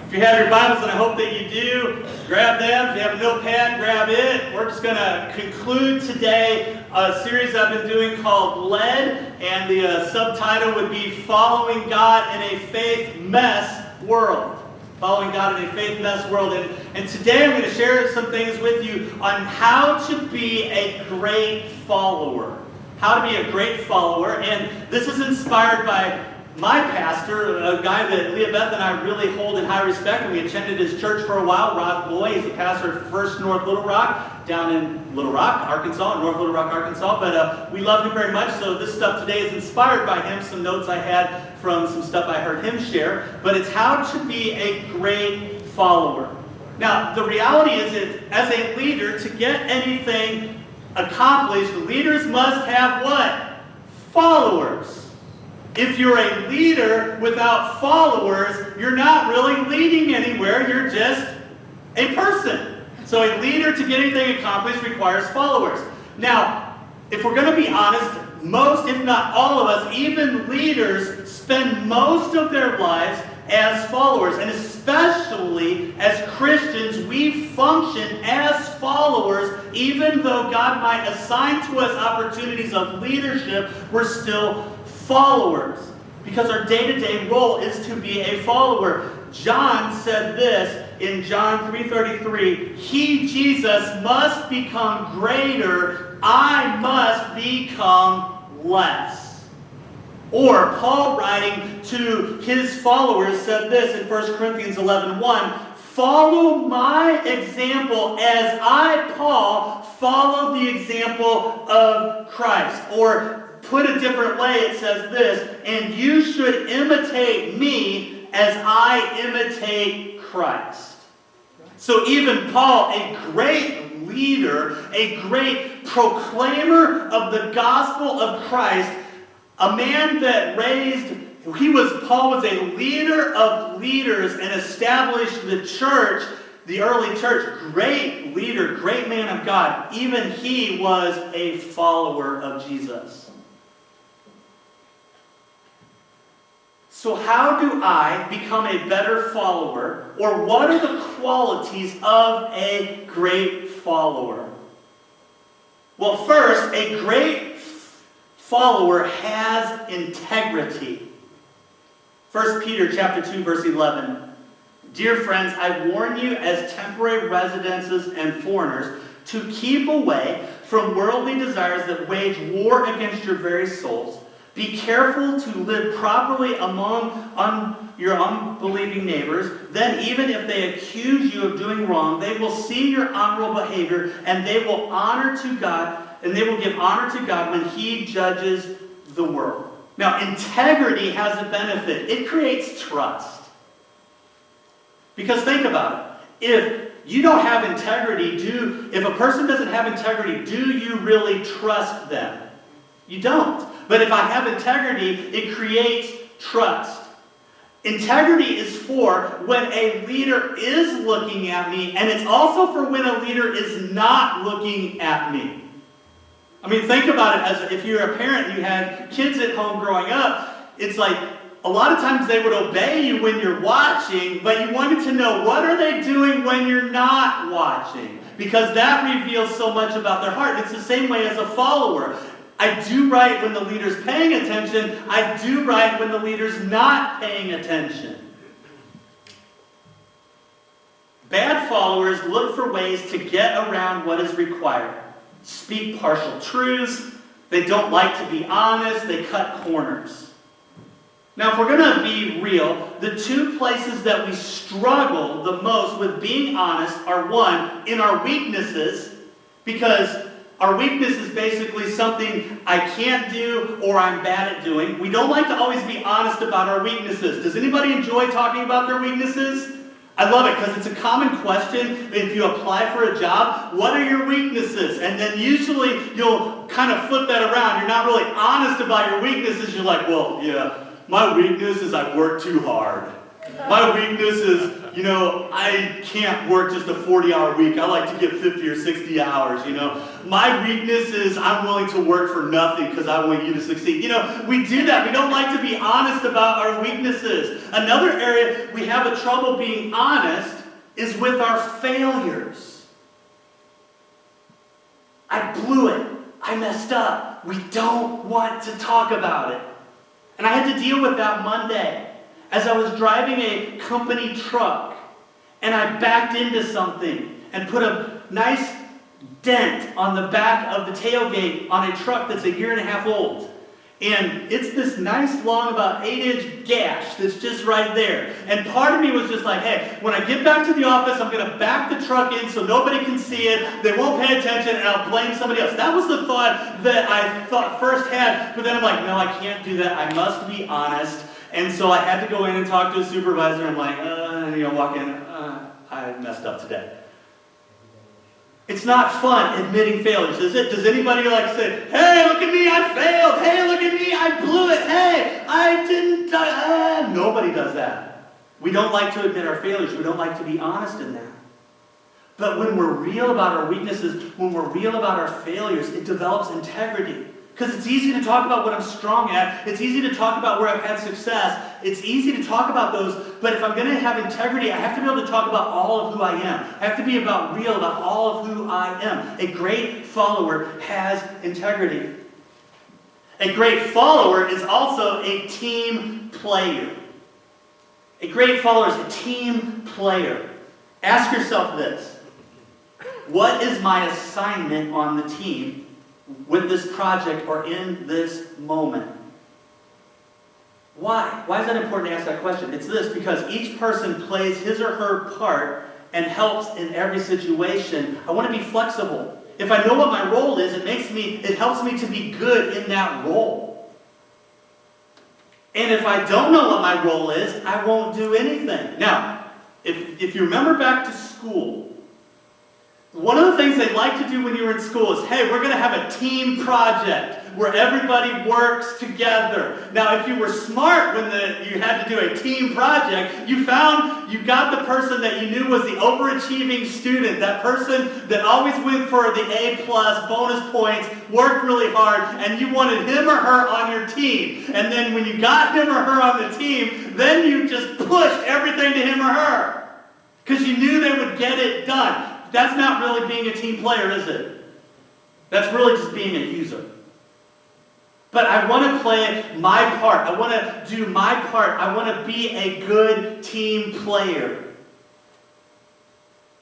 If you have your Bibles, and I hope that you do, grab them. If you have a notepad, grab it. We're just going to conclude today a series I've been doing called Led, and the subtitle would be Following God in a Faith Mess World. Following God in a faith mess world. And today I'm going to share some things with you on how to be a great follower. How to be a great follower. And this is inspired by my pastor, a guy that Leah Beth and I really hold in high respect, and we attended his church for a while, Rod Boy. He's the pastor of First North Little Rock, down in Little Rock, Arkansas, North Little Rock, Arkansas. But we love him very much, so this stuff today is inspired by him, some notes I had from some stuff I heard him share. But it's how to be a great follower. Now, the reality is that as a leader, to get anything accomplished, leaders must have what? Followers. If you're a leader without followers, you're not really leading anywhere, you're just a person. So a leader, to get anything accomplished, requires followers. Now, if we're going to be honest, most, if not all of us, even leaders, spend most of their lives as followers. And especially as Christians, we function as followers. Even though God might assign to us opportunities of leadership, we're still followers, because our day-to-day role is to be a follower. John said this in John 3:33, He, Jesus, must become greater, I must become less. Or Paul, writing to his followers, said this in 1 Corinthians 11:1, follow my example as I, Paul, follow the example of Christ. Or put a different way, it says this, and you should imitate me as I imitate Christ. So even Paul, a great leader, a great proclaimer of the gospel of Christ, a man that Paul was a leader of leaders and established the church, the early church, great leader, great man of God. Even he was a follower of Jesus. So how do I become a better follower, or what are the qualities of a great follower? Well, first, a great follower has integrity. 1 Peter chapter 2, verse 11. Dear friends, I warn you as temporary residences and foreigners to keep away from worldly desires that wage war against your very souls. Be careful to live properly among your unbelieving neighbors. Then even if they accuse you of doing wrong, they will see your honorable behavior, and they will give honor to God when He judges the world. Now, integrity has a benefit. It creates trust. Because think about it. If you don't have integrity, if a person doesn't have integrity, do you really trust them? You don't. But if I have integrity, it creates trust. Integrity is for when a leader is looking at me, and it's also for when a leader is not looking at me. I mean, think about it as if you're a parent and you had kids at home growing up. It's like a lot of times they would obey you when you're watching, but you wanted to know, what are they doing when you're not watching? Because that reveals so much about their heart. It's the same way as a follower. I do right when the leader's paying attention. I do right when the leader's not paying attention. Bad followers look for ways to get around what is required. Speak partial truths. They don't like to be honest. They cut corners. Now, if we're going to be real, the two places that we struggle the most with being honest are, one, in our weaknesses, because our weakness is basically something I can't do or I'm bad at doing. We don't like to always be honest about our weaknesses. Does anybody enjoy talking about their weaknesses? I love it because it's a common question if you apply for a job. What are your weaknesses? And then usually you'll kind of flip that around. You're not really honest about your weaknesses. You're like, well, yeah, my weakness is I work too hard. My weakness is, I can't work just a 40-hour week. I like to get 50 or 60 hours, My weakness is I'm willing to work for nothing because I want you to succeed. We do that. We don't like to be honest about our weaknesses. Another area we have a trouble being honest is with our failures. I blew it. I messed up. We don't want to talk about it. And I had to deal with that Monday as I was driving a company truck and I backed into something and put a nice dent on the back of the tailgate on a truck that's a year and a half old. And it's this nice long, about 8-inch gash that's just right there. And part of me was just like, hey, when I get back to the office, I'm going to back the truck in so nobody can see it. They won't pay attention, and I'll blame somebody else. That was the thought that I first had. But then I'm like, no, I can't do that. I must be honest. And so I had to go in and talk to a supervisor. I'm like, walk in. I messed up today. It's not fun admitting failures, is it? Does anybody say, hey, look at me, I failed. Hey, look at me, I blew it. Hey, I didn't. Nobody does that. We don't like to admit our failures. We don't like to be honest in that. But when we're real about our weaknesses, when we're real about our failures, it develops integrity. Because it's easy to talk about what I'm strong at. It's easy to talk about where I've had success. It's easy to talk about those. But if I'm going to have integrity, I have to be able to talk about all of who I am. I have to be real about all of who I am. A great follower has integrity. A great follower is also a team player. A great follower is a team player. Ask yourself this. What is my assignment on the team with this project or in this moment? Why? Why is that important to ask that question? It's this, because each person plays his or her part and helps in every situation. I want to be flexible. If I know what my role is, it helps me to be good in that role. And if I don't know what my role is, I won't do anything. Now, if you remember back to school, one of the things they like to do when you were in school is, hey, we're going to have a team project where everybody works together. Now, if you were smart when you had to do a team project, you got the person that you knew was the overachieving student, that person that always went for the A+ bonus points, worked really hard, and you wanted him or her on your team. And then when you got him or her on the team, then you just pushed everything to him or her because you knew they would get it done. That's not really being a team player, is it? That's really just being a user. But I want to play my part. I want to do my part. I want to be a good team player.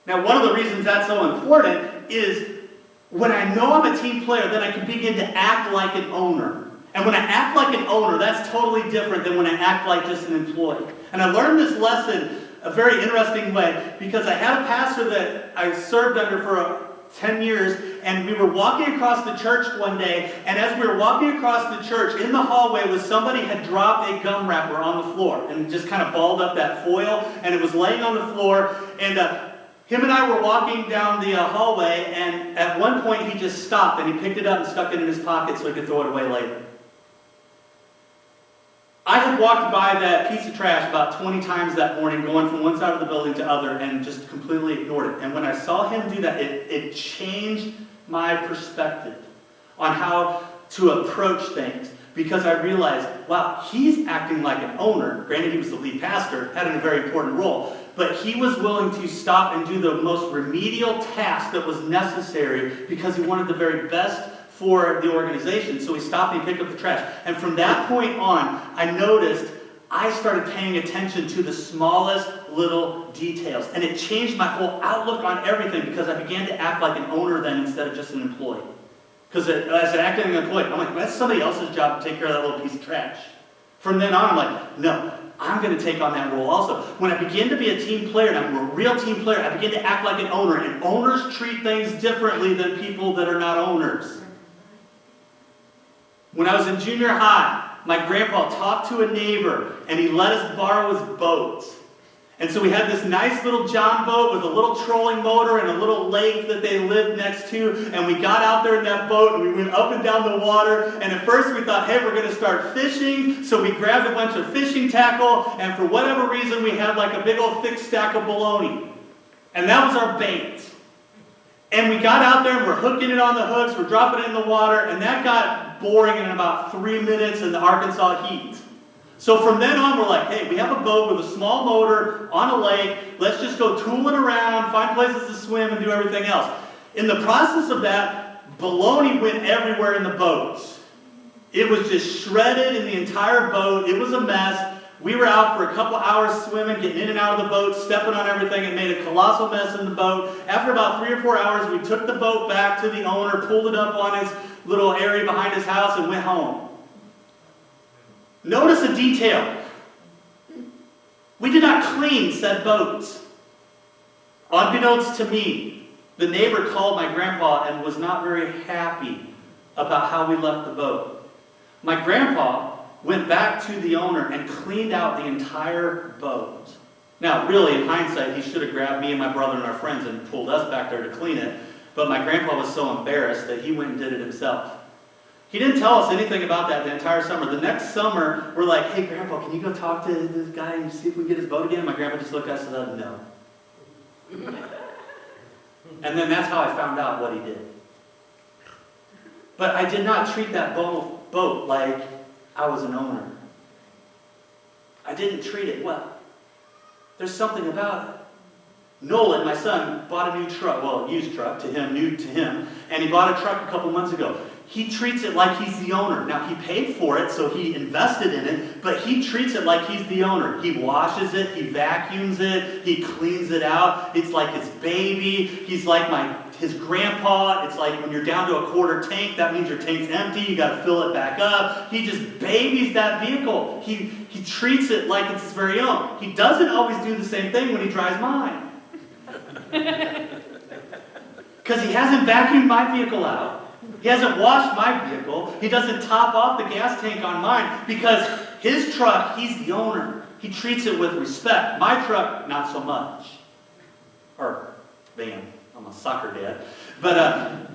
Now, one of the reasons that's so important is when I know I'm a team player, then I can begin to act like an owner. And when I act like an owner, that's totally different than when I act like just an employee. And I learned this lesson a very interesting way, because I had a pastor that I served under for 10 years, and we were walking across the church one day, and as we were walking across the church, in the hallway was somebody had dropped a gum wrapper on the floor, and just kind of balled up that foil, and it was laying on the floor, and him and I were walking down the hallway, and at one point he just stopped, and he picked it up and stuck it in his pocket so he could throw it away later. I had walked by that piece of trash about 20 times that morning, going from one side of the building to the other, and just completely ignored it. And when I saw him do that, it changed my perspective on how to approach things. Because I realized, wow, he's acting like an owner. Granted, he was the lead pastor, had a very important role. But he was willing to stop and do the most remedial task that was necessary because he wanted the very best for the organization. So he stopped and picked up the trash. And from that point on, I noticed I started paying attention to the smallest little details. And it changed my whole outlook on everything, because I began to act like an owner then instead of just an employee. Because as an acting employee, I'm like, that's somebody else's job to take care of that little piece of trash. From then on, I'm like, no, I'm going to take on that role also. When I begin to be a team player, and I'm a real team player, I begin to act like an owner. And owners treat things differently than people that are not owners. When I was in junior high, my grandpa talked to a neighbor, and he let us borrow his boat. And so we had this nice little John boat with a little trolling motor and a little lake that they lived next to. And we got out there in that boat and we went up and down the water. And at first we thought, hey, we're going to start fishing. So we grabbed a bunch of fishing tackle. And for whatever reason, we had like a big old thick stack of bologna. And that was our bait. And we got out there and we're hooking it on the hooks. We're dropping it in the water. And that got boring in about 3 minutes in the Arkansas heat. So from then on, we're like, hey, we have a boat with a small motor on a lake. Let's just go tooling around, find places to swim, and do everything else. In the process of that, bologna went everywhere in the boats. It was just shredded in the entire boat. It was a mess. We were out for a couple hours swimming, getting in and out of the boat, stepping on everything. It made a colossal mess in the boat. After about 3 or 4 hours, we took the boat back to the owner, pulled it up on his little area behind his house, and went home. Notice a detail. We did not clean said boats. Unbeknownst to me, the neighbor called my grandpa and was not very happy about how we left the boat. My grandpa went back to the owner and cleaned out the entire boat. Now, really, in hindsight, he should have grabbed me and my brother and our friends and pulled us back there to clean it. But my grandpa was so embarrassed that he went and did it himself. He didn't tell us anything about that the entire summer. The next summer, we're like, hey, Grandpa, can you go talk to this guy and see if we can get his boat again? And my grandpa just looked at us and said, no. And then that's how I found out what he did. But I did not treat that boat like I was an owner. I didn't treat it well. There's something about it. Nolan, my son, bought a new truck, well, a used truck to him, new to him, and he bought a truck a couple months ago. He treats it like he's the owner. Now, he paid for it, so he invested in it, but he treats it like he's the owner. He washes it, he vacuums it, he cleans it out. It's like his baby. He's like his grandpa. It's like when you're down to a quarter tank, that means your tank's empty. You got to fill it back up. He just babies that vehicle. He treats it like it's his very own. He doesn't always do the same thing when he drives mine. Because he hasn't vacuumed my vehicle out. He hasn't washed my vehicle. He doesn't top off the gas tank on mine because his truck, he's the owner. He treats it with respect. My truck, not so much. Or van. I'm a soccer dad. But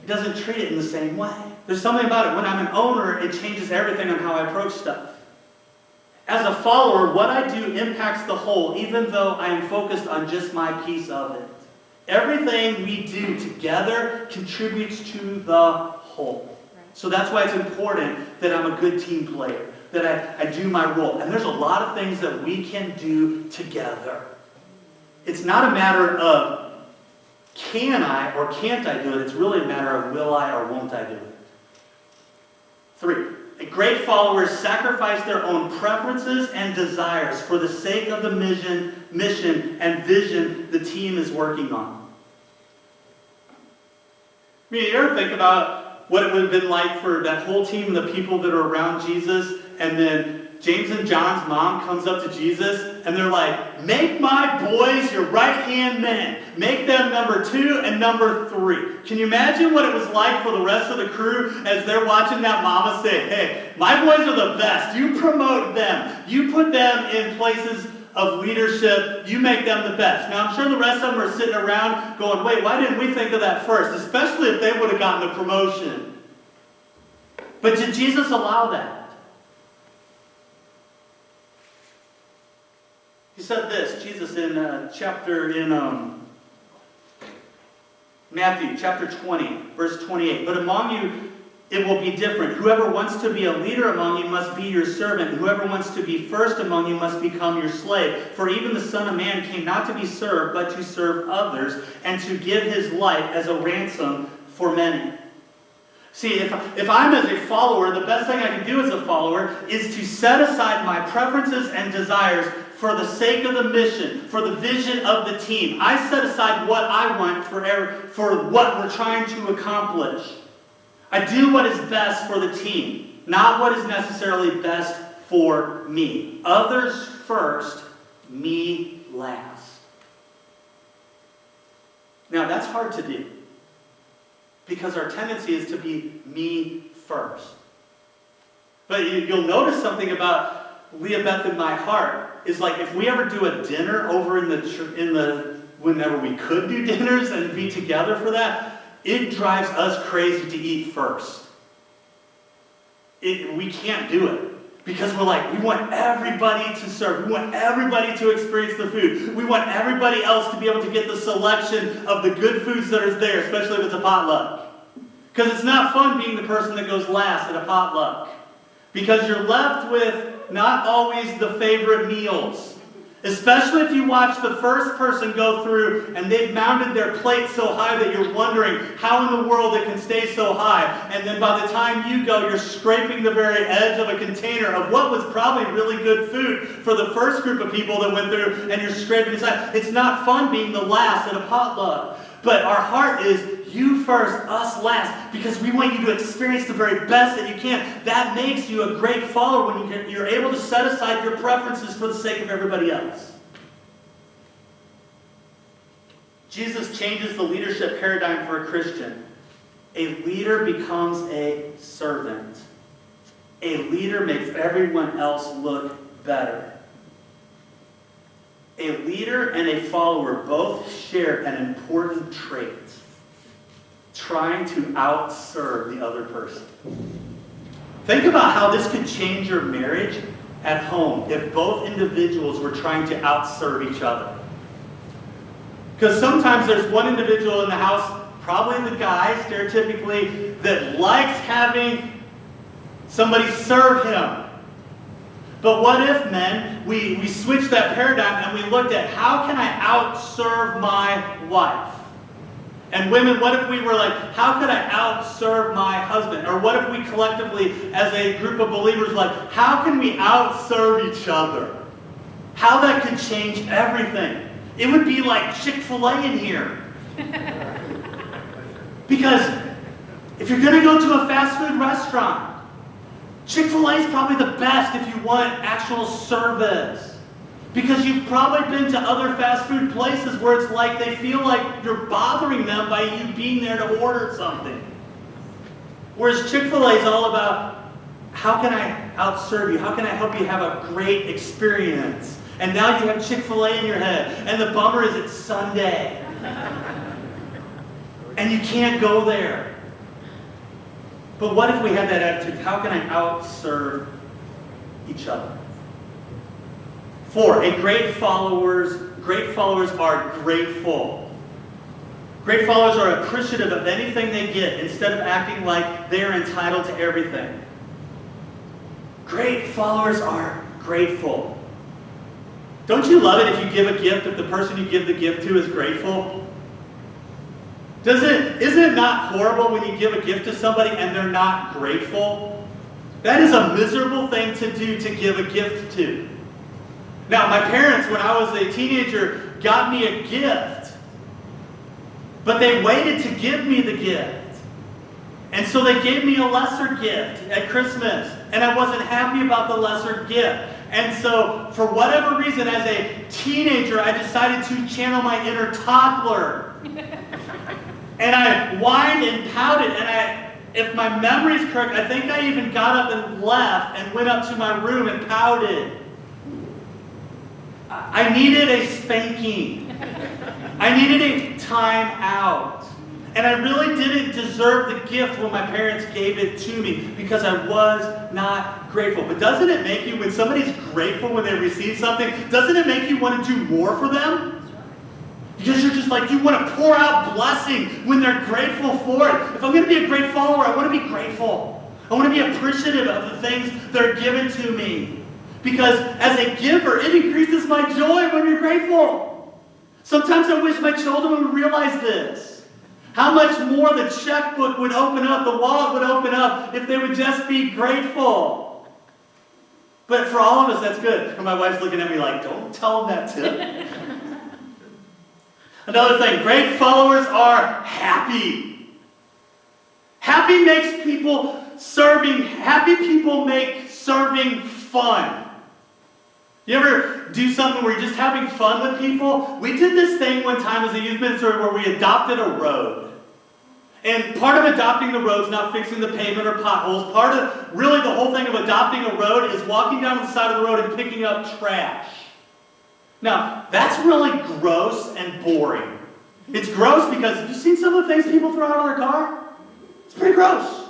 he doesn't treat it in the same way. There's something about it. When I'm an owner, it changes everything on how I approach stuff. As a follower, what I do impacts the whole, even though I am focused on just my piece of it. Everything we do together contributes to the whole. So that's why it's important that I'm a good team player, that I do my role. And there's a lot of things that we can do together. It's not a matter of can I or can't I do it. It's really a matter of will I or won't I do it. 3. Great followers sacrifice their own preferences and desires for the sake of the mission and vision the team is working on. I mean, you ever think about what it would have been like for that whole team of the people that are around Jesus, and then James and John's mom comes up to Jesus, and they're like, make my boys your right-hand men. Make them number 2 and number 3. Can you imagine what it was like for the rest of the crew as they're watching that mama say, hey, my boys are the best. You promote them. You put them in places of leadership. You make them the best. Now, I'm sure the rest of them are sitting around going, wait, why didn't we think of that first? Especially if they would have gotten the promotion. But did Jesus allow that? He said this, Jesus in Matthew chapter 20, verse 28. But among you it will be different. Whoever wants to be a leader among you must be your servant. And whoever wants to be first among you must become your slave. For even the Son of Man came not to be served, but to serve others, and to give his life as a ransom for many. See, if I'm as a follower, the best thing I can do as a follower is to set aside my preferences and desires for the sake of the mission, for the vision of the team. I set aside what I want for what we're trying to accomplish. I do what is best for the team, not what is necessarily best for me. Others first, me last. Now, that's hard to do because our tendency is to be me first. But you'll notice something about Leah Beth, in my heart, is like if we ever do a dinner over in the whenever we could do dinners and be together for that, it drives us crazy to eat first. We can't do it because we're like, we want everybody to serve. We want everybody to experience the food. We want everybody else to be able to get the selection of the good foods that are there, especially if it's a potluck. Because it's not fun being the person that goes last at a potluck. Because you're left with not always the favorite meals. Especially if you watch the first person go through and they've mounted their plate so high that you're wondering how in the world it can stay so high. And then by the time you go, you're scraping the very edge of a container of what was probably really good food for the first group of people that went through, and you're scraping inside. It's not fun being the last at a potluck. But our heart is you first, us last, because we want you to experience the very best that you can. That makes you a great follower when you're able to set aside your preferences for the sake of everybody else. Jesus changes the leadership paradigm for a Christian. A leader becomes a servant. A leader makes everyone else look better. A leader and a follower both share an important trait: trying to outserve the other person. Think about how this could change your marriage at home if both individuals were trying to outserve each other. Because sometimes there's one individual in the house, probably the guy, stereotypically, that likes having somebody serve him. But what if, men, we switched that paradigm and we looked at how can I outserve my wife? And women, what if we were like, how could I outserve my husband? Or what if we collectively, as a group of believers, like, how can we outserve each other? How that could change everything. It would be like Chick-fil-A in here. Because if you're going to go to a fast food restaurant, Chick-fil-A is probably the best if you want actual service. Because you've probably been to other fast food places where it's like they feel like you're bothering them by you being there to order something. Whereas Chick-fil-A is all about, how can I outserve you? How can I help you have a great experience? And now you have Chick-fil-A in your head. And the bummer is it's Sunday. And you can't go there. But what if we had that attitude? How can I outserve each other? 4, great followers are grateful. Great followers are appreciative of anything they get instead of acting like they're entitled to everything. Great followers are grateful. Don't you love it if you give a gift if the person you give the gift to is grateful? Isn't it not horrible when you give a gift to somebody and they're not grateful? That is a miserable thing to do, to give a gift to. Now, my parents, when I was a teenager, got me a gift. But they waited to give me the gift. And so they gave me a lesser gift at Christmas. And I wasn't happy about the lesser gift. And so, for whatever reason, as a teenager, I decided to channel my inner toddler. And I whined and pouted, and if my memory is correct, I think I even got up and left and went up to my room and pouted. I needed a spanking. I needed a time out. And I really didn't deserve the gift when my parents gave it to me because I was not grateful. But doesn't it make you, when somebody's grateful when they receive something, doesn't it make you want to do more for them? Because you're just like, you want to pour out blessing when they're grateful for it. If I'm going to be a great follower, I want to be grateful. I want to be appreciative of the things that are given to me. Because as a giver, it increases my joy when you're grateful. Sometimes I wish my children would realize this. How much more the checkbook would open up, the wallet would open up, if they would just be grateful. But for all of us, that's good. And my wife's looking at me like, don't tell them that tip. Another thing, great followers are happy. Happy people make serving fun. You ever do something where you're just having fun with people? We did this thing one time as a youth minister where we adopted a road. And part of adopting the road is not fixing the pavement or potholes. Part of, really the whole thing of adopting a road is walking down the side of the road and picking up trash. Now, that's really gross and boring. It's gross because have you seen some of the things people throw out of their car? It's pretty gross.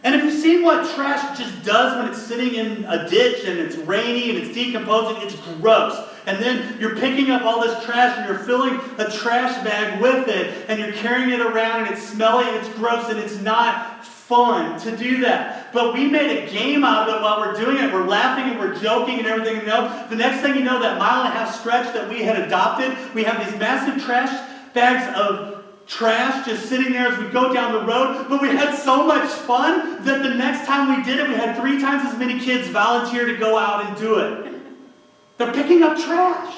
And have you seen what trash just does when it's sitting in a ditch and it's rainy and it's decomposing? It's gross. And then you're picking up all this trash and you're filling a trash bag with it and you're carrying it around and it's smelly and it's gross and it's not fun to do that. But we made a game out of it while we're doing it. We're laughing and we're joking and everything. You know, the next thing you know, that 1.5-mile stretch that we had adopted, we have these massive trash bags of trash just sitting there as we go down the road. But we had so much fun that the next time we did it, we had 3 times as many kids volunteer to go out and do it. They're picking up trash.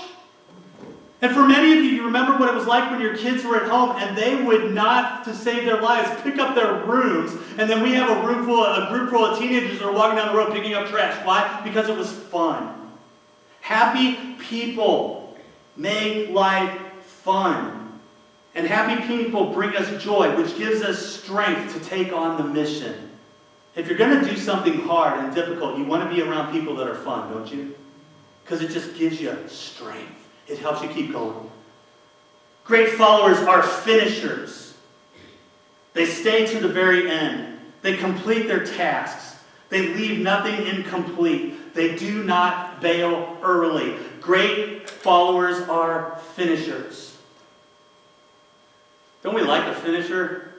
And for many of you, you remember what it was like when your kids were at home and they would not, to save their lives, pick up their rooms. And then we have a group full of teenagers that are walking down the road picking up trash. Why? Because it was fun. Happy people make life fun. And happy people bring us joy, which gives us strength to take on the mission. If you're going to do something hard and difficult, you want to be around people that are fun, don't you? Because it just gives you strength. It helps you keep going. Great followers are finishers. They stay to the very end. They complete their tasks. They leave nothing incomplete. They do not bail early. Great followers are finishers. Don't we like a finisher?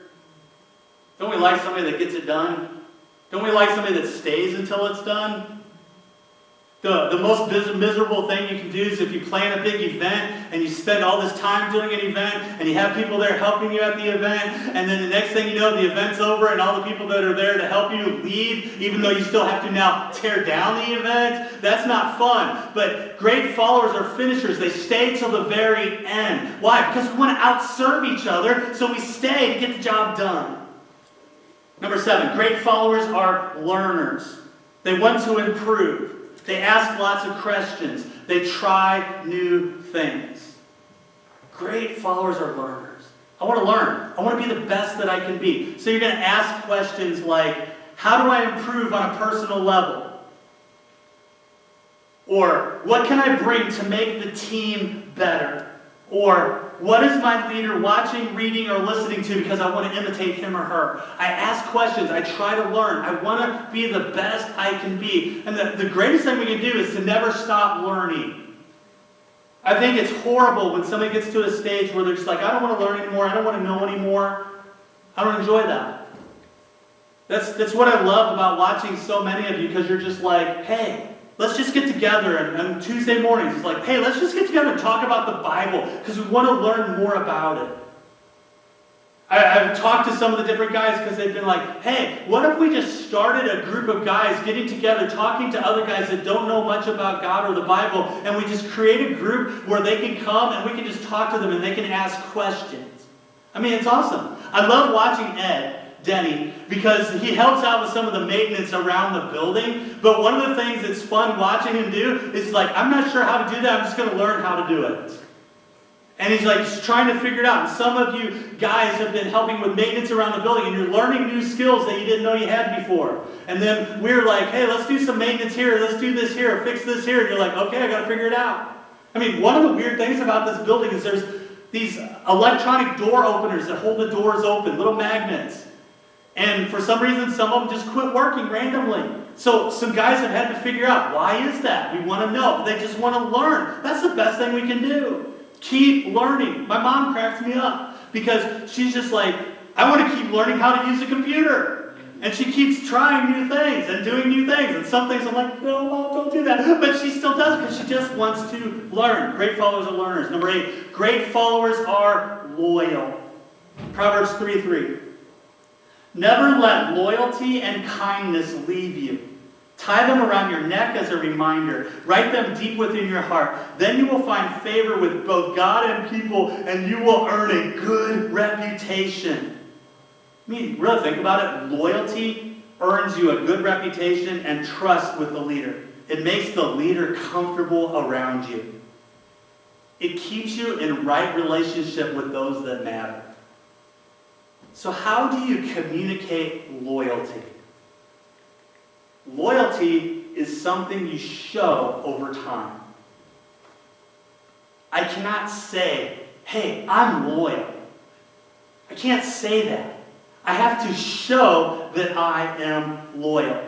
Don't we like somebody that gets it done? Don't we like somebody that stays until it's done? The most miserable thing you can do is if you plan a big event and you spend all this time doing an event and you have people there helping you at the event, and then the next thing you know, the event's over and all the people that are there to help you leave, even though you still have to now tear down the event. That's not fun. But great followers are finishers. They stay till the very end. Why? Because we want to outserve each other, so we stay to get the job done. Number 7, great followers are learners. They want to improve. They ask lots of questions. They try new things. Great followers are learners. I want to learn. I want to be the best that I can be. So you're going to ask questions like, how do I improve on a personal level? Or, what can I bring to make the team better? Or, what is my leader watching, reading, or listening to because I want to imitate him or her? I ask questions. I try to learn. I want to be the best I can be. And the greatest thing we can do is to never stop learning. I think it's horrible when somebody gets to a stage where they're just like, I don't want to learn anymore. I don't want to know anymore. I don't enjoy that. That's what I love about watching so many of you, because you're just like, hey, let's just get together, and on Tuesday mornings, it's like, hey, let's just get together and talk about the Bible, because we want to learn more about it. I've talked to some of the different guys because they've been like, hey, what if we just started a group of guys getting together, talking to other guys that don't know much about God or the Bible, and we just create a group where they can come and we can just talk to them and they can ask questions. I mean, it's awesome. I love watching Denny, because he helps out with some of the maintenance around the building. But one of the things that's fun watching him do is like, I'm not sure how to do that. I'm just going to learn how to do it. And he's like, just trying to figure it out. And some of you guys have been helping with maintenance around the building, and you're learning new skills that you didn't know you had before. And then we're like, hey, let's do some maintenance here. Let's do this here. Fix this here. And you're like, okay, I got to figure it out. I mean, one of the weird things about this building is there's these electronic door openers that hold the doors open, little magnets. And for some reason, some of them just quit working randomly. So some guys have had to figure out, why is that? We want to know. They just want to learn. That's the best thing we can do. Keep learning. My mom cracks me up because she's just like, I want to keep learning how to use a computer. And she keeps trying new things and doing new things. And some things I'm like, no, Mom, don't do that. But she still does it because she just wants to learn. Great followers are learners. Number 8, great followers are loyal. Proverbs 3:3. Never let loyalty and kindness leave you. Tie them around your neck as a reminder. Write them deep within your heart. Then you will find favor with both God and people, and you will earn a good reputation. I mean, really think about it. Loyalty earns you a good reputation and trust with the leader. It makes the leader comfortable around you. It keeps you in right relationship with those that matter. So how do you communicate loyalty? Loyalty is something you show over time. I cannot say, hey, I'm loyal. I can't say that. I have to show that I am loyal.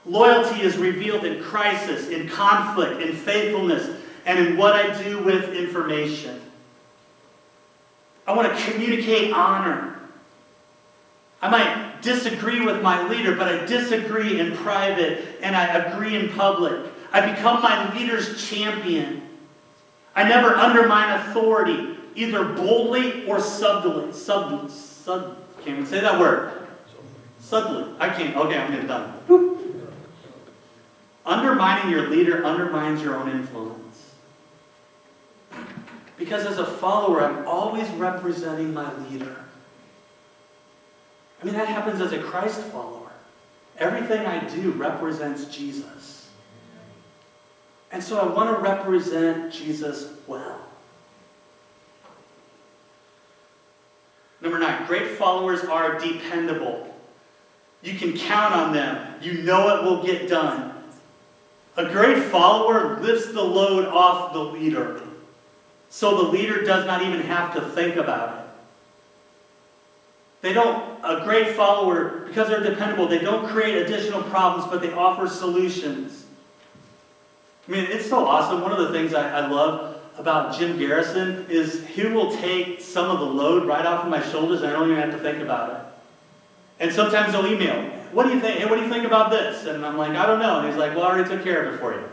Loyalty is revealed in crisis, in conflict, in faithfulness, and in what I do with information. I want to communicate honor. I might disagree with my leader, but I disagree in private and I agree in public. I become my leader's champion. I never undermine authority, either boldly or subtly. Can't even say that word. Subtly. I can't. Okay, I'm getting done. Woo. Undermining your leader undermines your own influence. Because as a follower, I'm always representing my leader. I mean, that happens as a Christ follower. Everything I do represents Jesus. And so I want to represent Jesus well. Number 9, great followers are dependable. You can count on them. You know it will get done. A great follower lifts the load off the leader, so the leader does not even have to think about it. A great follower, because they're dependable, they don't create additional problems, but they offer solutions. I mean, it's so awesome. One of the things I love about Jim Garrison is he will take some of the load right off of my shoulders and I don't even have to think about it. And sometimes he'll email me, what do you think? Hey, what do you think about this? And I'm like, I don't know. And he's like, well, I already took care of it for you.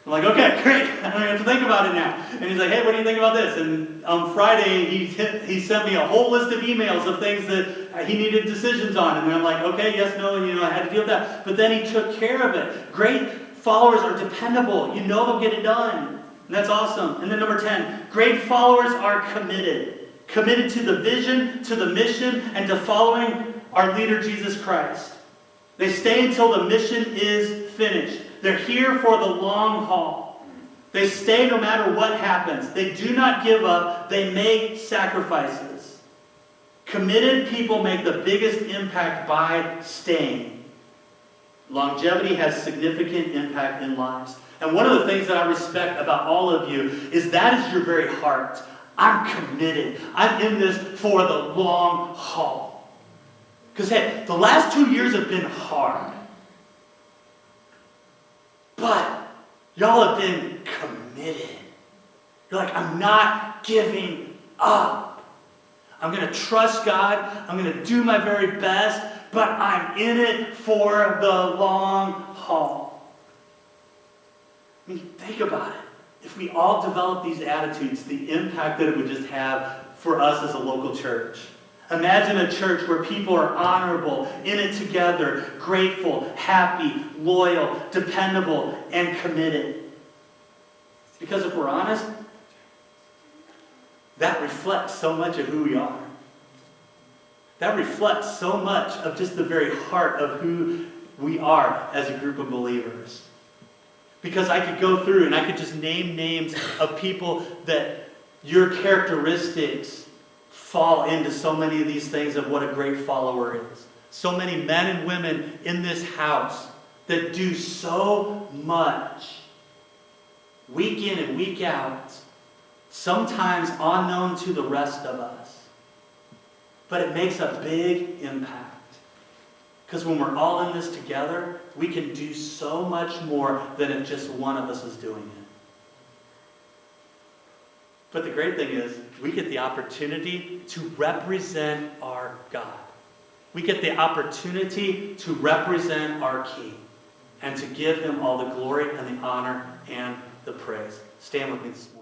I'm like, okay, great. I don't have to think about it now. And he's like, hey, what do you think about this? And on Friday, he sent me a whole list of emails of things that he needed decisions on. And I'm like, okay, yes, no, I had to deal with that. But then he took care of it. Great followers are dependable. You know they'll get it done. And that's awesome. And then number 10, great followers are committed. Committed to the vision, to the mission, and to following our leader, Jesus Christ. They stay until the mission is finished. They're here for the long haul. They stay no matter what happens. They do not give up. They make sacrifices. Committed people make the biggest impact by staying. Longevity has significant impact in lives. And one of the things that I respect about all of you is that is your very heart. I'm committed. I'm in this for the long haul. Because, hey, the last 2 years have been hard. But y'all have been committed. You're like, I'm not giving up. I'm going to trust God. I'm going to do my very best. But I'm in it for the long haul. I mean, think about it. If we all develop these attitudes, the impact that it would just have for us as a local church. Imagine a church where people are honorable, in it together, grateful, happy, loyal, dependable, and committed. Because if we're honest, that reflects so much of who we are. That reflects so much of just the very heart of who we are as a group of believers. Because I could go through and I could just name names of people that your characteristics fall into so many of these things of what a great follower is. So many men and women in this house that do so much week in and week out, sometimes unknown to the rest of us. But it makes a big impact. Because when we're all in this together, we can do so much more than if just one of us is doing it. But the great thing is, we get the opportunity to represent our God. We get the opportunity to represent our King and to give him all the glory and the honor and the praise. Stand with me this morning.